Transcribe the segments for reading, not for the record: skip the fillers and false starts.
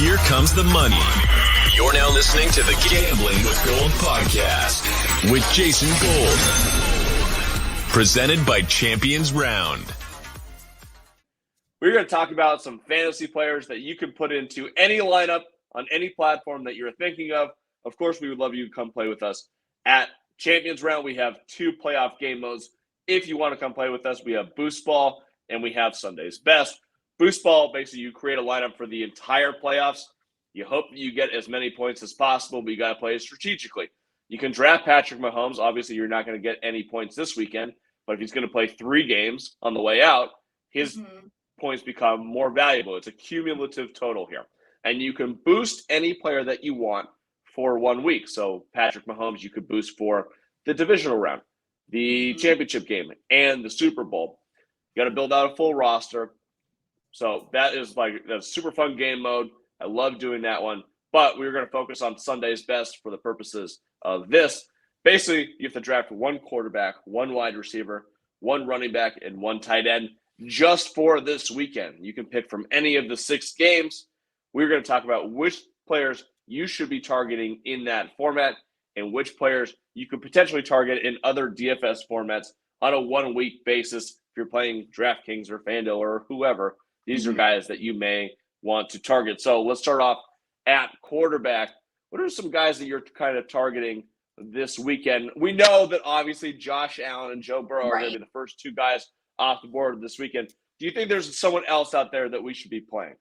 Here comes the money. You're now listening to the Gambling with Gold podcast with Jason Gold. Presented by Champions Round. We're going to talk about some fantasy players that you can put into any lineup on any platform that you're thinking of. Of course, we would love you to come play with us at Champions Round. We have 2 playoff game modes. If you want to come play with us, we have Boost Ball and we have Sunday's Best. Boost Ball, basically you create a lineup for the entire playoffs. You hope that you get as many points as possible, but you got to play it strategically. You can draft Patrick Mahomes. Obviously, you're not going to get any points this weekend, but if he's going to play 3 games on the way out, his points become more valuable. It's a cumulative total here. And you can boost any player that you want for 1 week. So Patrick Mahomes, you could boost for the divisional round, the championship game, and the Super Bowl. You got to build out a full roster. So that is that's super fun game mode. I love doing that one. But we're going to focus on Sunday's Best for the purposes of this. Basically, you have to draft 1 quarterback, 1 wide receiver, 1 running back, and 1 tight end just for this weekend. You can pick from any of the 6 games. We're going to talk about which players you should be targeting in that format and which players you could potentially target in other DFS formats on a 1-week basis. If you're playing DraftKings or FanDuel or whoever, these are guys that you may want to target. So let's start off at quarterback. What are some guys that you're kind of targeting this weekend? We know that obviously Josh Allen and Joe Burrow are going to be the first 2 guys off the board this weekend. Do you think there's someone else out there that we should be playing?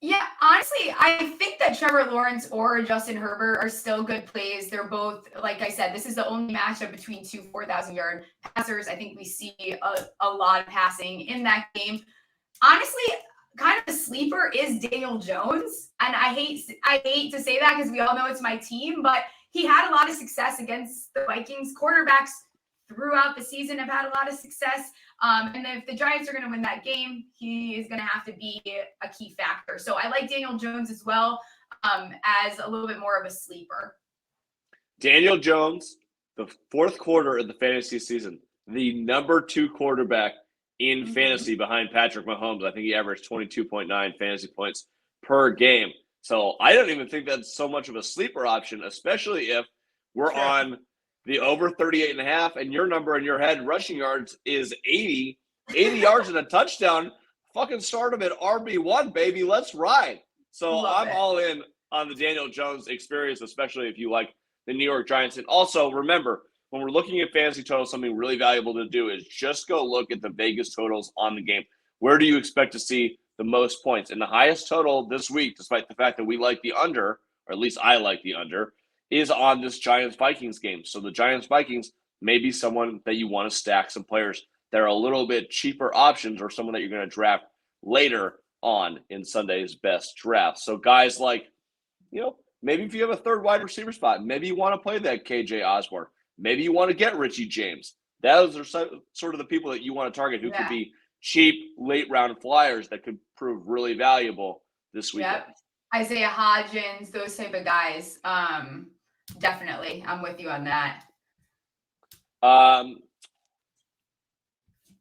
Yeah, honestly, I think that Trevor Lawrence or Justin Herbert are still good plays. They're both, like I said, this is the only matchup between 2 4,000-yard passers. I think we see a lot of passing in that game. Honestly, kind of a sleeper is Daniel Jones. And I hate to say that because we all know it's my team, but he had a lot of success against the Vikings. Quarterbacks throughout the season have had a lot of success. And if the Giants are going to win that game, he is going to have to be a key factor. So I like Daniel Jones as well as a little bit more of a sleeper. Daniel Jones, the 4th quarter of the fantasy season, the number 2 quarterback in fantasy behind Patrick Mahomes. I think he averaged 22.9 fantasy points per game. So I don't even think that's so much of a sleeper option, especially if we're on the over 38.5 and your number in your head rushing yards is 80 yards and a touchdown. Fucking start him at RB1, baby. Let's ride. So all in on the Daniel Jones experience, especially if you like the New York Giants. And also remember, when we're looking at fantasy totals, something really valuable to do is just go look at the Vegas totals on the game. Where do you expect to see the most points? And the highest total this week, despite the fact that we like the under, or at least I like the under, is on this Giants-Vikings game. So the Giants-Vikings may be someone that you want to stack some players that are a little bit cheaper options or someone that you're going to draft later on in Sunday's Best draft. So guys like, maybe if you have a 3rd wide receiver spot, maybe you want to play that KJ Osborne. Maybe you want to get Richie James. Those are sort of the people that you want to target who could be cheap late-round flyers that could prove really valuable this weekend. Yep. Isaiah Hodgins, those type of guys. Definitely. I'm with you on that.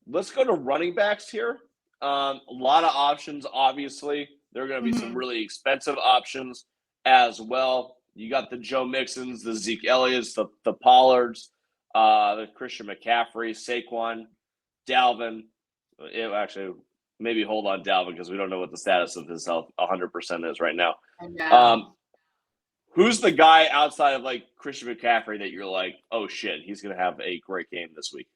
Let's go to running backs here. A lot of options, obviously. There are going to be some really expensive options as well. You got the Joe Mixons, the Zeke Elliott's, the Pollards, the Christian McCaffrey, Saquon, Dalvin. Actually, maybe hold on Dalvin because we don't know what the status of his health 100% is right now. Who's the guy outside of like Christian McCaffrey that you're like, oh shit, he's going to have a great game this week?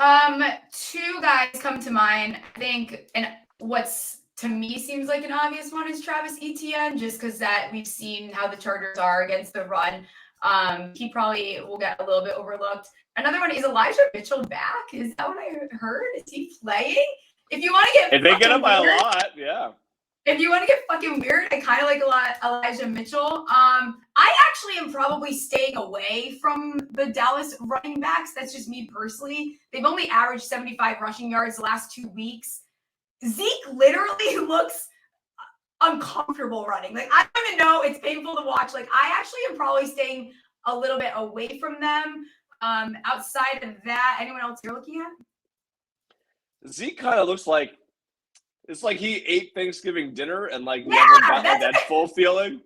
2 guys come to mind. I think, and what's to me seems like an obvious one is Travis Etienne, just because that we've seen how the Chargers are against the run. He probably will get a little bit overlooked. Another one is Elijah Mitchell back. Is that what I heard? Is he playing? If you want to get, if they get him by a lot, yeah. If you want to get fucking weird, I kind of like a lot Elijah Mitchell. I actually am probably staying away from the Dallas running backs. That's just me personally. They've only averaged 75 rushing yards the last 2 weeks. Zeke literally looks uncomfortable running. Like, I don't even know. It's painful to watch. Like, I actually am probably staying a little bit away from them. Outside of that, anyone else you're looking at? Zeke kind of looks like It's like he ate Thanksgiving dinner and like Yeah, never got like, that's that full feeling.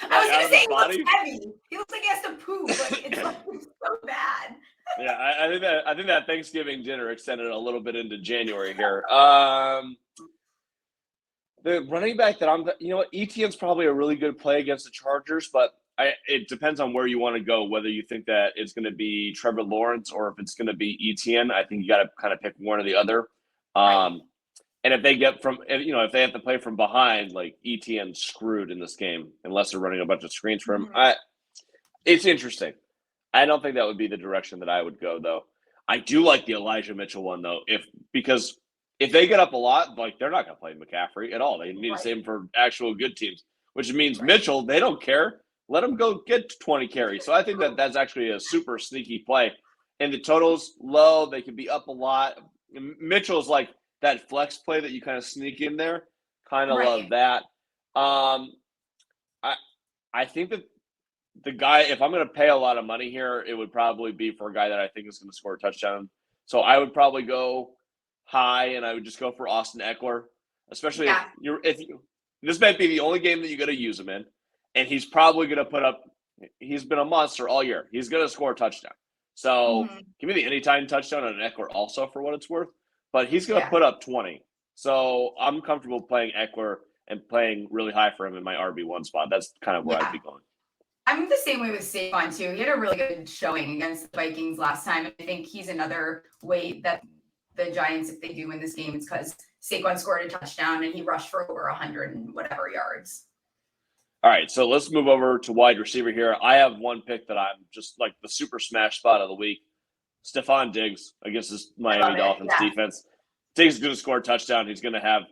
I was Out gonna of say his he looks body. heavy. He looks like he has to poop. Like it's like it's so bad. Yeah, I think that Thanksgiving dinner extended a little bit into January here. The running back that ETN's probably a really good play against the Chargers, but it depends on where you want to go, whether you think that it's going to be Trevor Lawrence or if it's going to be ETN. I think you got to kind of pick one or the other. And if they if they have to play from behind, like ETN's screwed in this game unless they're running a bunch of screens for him. It's interesting. I don't think that would be the direction that I would go, though. I do like the Elijah Mitchell one, though, because if they get up a lot, like they're not going to play McCaffrey at all. They need to save him for actual good teams, which means Mitchell, they don't care. Let him go get 20 carries. So I think that that's actually a super sneaky play. And the total's low. They could be up a lot. Mitchell's like that flex play that you kind of sneak in there. Kind of love that. I think that the guy, if I'm going to pay a lot of money here, it would probably be for a guy that I think is going to score a touchdown. So I would probably go high, and I would just go for Austin Eckler, especially if this might be the only game that you got to use him in, and he's probably going to put up. He's been a monster all year. He's going to score a touchdown. So give me the anytime touchdown on Eckler also for what it's worth, but he's going to put up 20. So I'm comfortable playing Eckler and playing really high for him in my RB1 spot. That's kind of where I'd be going. I'm the same way with Saquon too. He had a really good showing against the Vikings last time. I think he's another way that the Giants, if they do win this game, it's because Saquon scored a touchdown and he rushed for over 100 and whatever yards. All right, so let's move over to wide receiver here. I have one pick that I'm just like the super smash spot of the week. Stephon Diggs against this Miami Dolphins defense. Diggs is going to score a touchdown. He's going to have,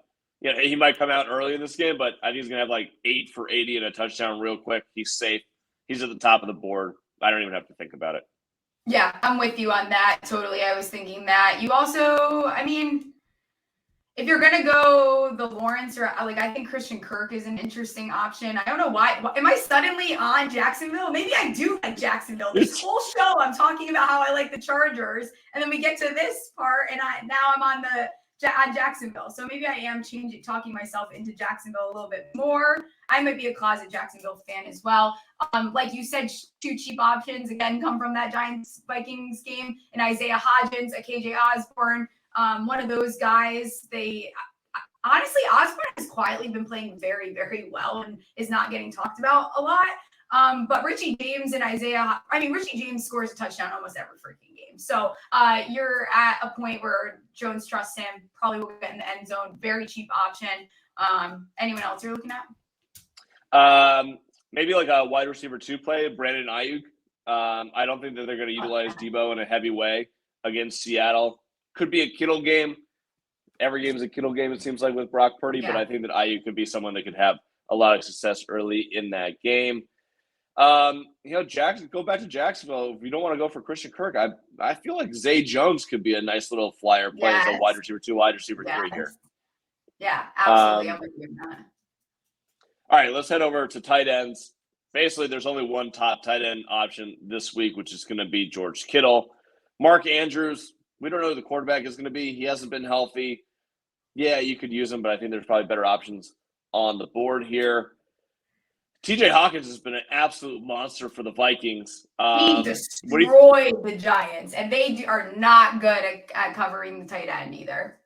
he might come out early in this game, but I think he's going to have like 8 for 80 and a touchdown real quick. He's safe. He's at the top of the board. I don't even have to think about it. Yeah, I'm with you on that. Totally. I was thinking that. You also, if you're going to go the Lawrence or I think Christian Kirk is an interesting option. I don't know why. Am I suddenly on Jacksonville? Maybe I do like Jacksonville. This whole show I'm talking about how I like the Chargers, and then we get to this part and now I'm on Jacksonville. So maybe I am talking myself into Jacksonville a little bit more. I might be a closet Jacksonville fan as well. Like you said, 2 cheap options again come from that Giants-Vikings game, and Isaiah Hodgins, a KJ Osborne, one of those guys. Honestly, Osborne has quietly been playing very, very well and is not getting talked about a lot. But Richie James and Richie James scores a touchdown almost every freaking game. So you're at a point where Jones trusts him, probably will get in the end zone. Very cheap option. Anyone else you're looking at? Maybe like a wide receiver 2 play, Brandon Ayuk. I don't think that they're going to utilize Debo in a heavy way against Seattle. Could be a Kittle game. Every game is a Kittle game, it seems like, with Brock Purdy, but I think that Ayuk could be someone that could have a lot of success early in that game. Jackson, go back to Jacksonville. If you don't want to go for Christian Kirk, I feel like Zay Jones could be a nice little flyer play as a wide receiver 2, wide receiver 3 here. Yeah, absolutely. I'm with you on that. All right, let's head over to tight ends. Basically, there's only one top tight end option this week, which is going to be George Kittle. Mark Andrews, we don't know who the quarterback is going to be. He hasn't been healthy. Yeah, you could use him, but I think there's probably better options on the board here. TJ Hawkins has been an absolute monster for the Vikings. He destroyed the Giants, and they are not good at covering the tight end either.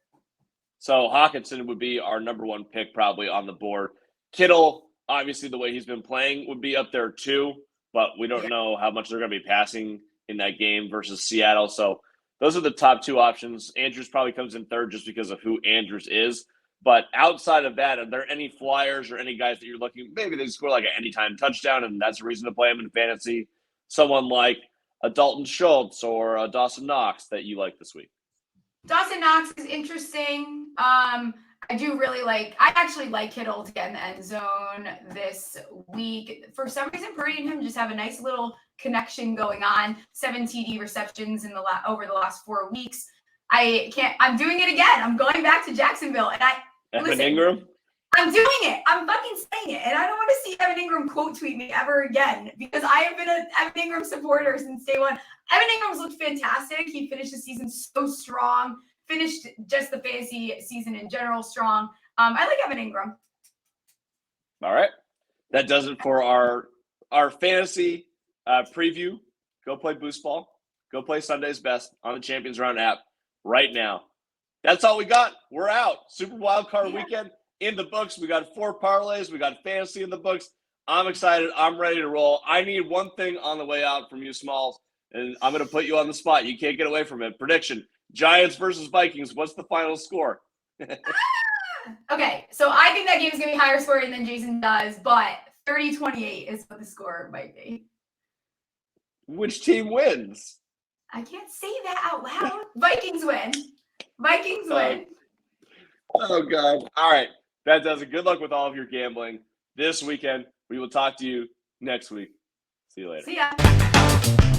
So Hawkinson would be our number 1 pick probably on the board. Kittle, obviously the way he's been playing, would be up there too, but we don't know how much they're going to be passing in that game versus Seattle. So those are the top 2 options. Andrews probably comes in third just because of who Andrews is. But outside of that, are there any flyers or any guys that you're looking, maybe they score like an anytime touchdown and that's a reason to play them in fantasy? Someone like a Dalton Schultz or a Dawson Knox that you like this week? Dawson Knox is interesting. I actually like Kittle to get in the end zone this week. For some reason, Purdy and him just have a nice little connection going on. 7 TD receptions over the last 4 weeks. I'm doing it again. I'm going back to Jacksonville. And Evan Ingram? I'm doing it. I'm fucking saying it. And I don't want to see Evan Ingram quote tweet me ever again because I have been an Evan Ingram supporter since day one. Evan Ingram's looked fantastic. He finished the season so strong. finished just the fantasy season in general strong. I like Evan Ingram. All right. That does it for our fantasy preview. Go play Boost Ball. Go play Sunday's Best on the Champions Round app right now. That's all we got. We're out. Super Wildcard weekend in the books. We got 4 parlays. We got fantasy in the books. I'm excited. I'm ready to roll. I need one thing on the way out from you, Smalls, and I'm going to put you on the spot. You can't get away from it. Prediction, Giants versus Vikings. What's the final score? Okay, so I think that game is going to be higher scoring than Jason does, but 30-28 is what the score might be. Which team wins? I can't say that out loud. Vikings win. Vikings win. Oh, God. All right. That does it. Good luck with all of your gambling this weekend. We will talk to you next week. See you later. See ya.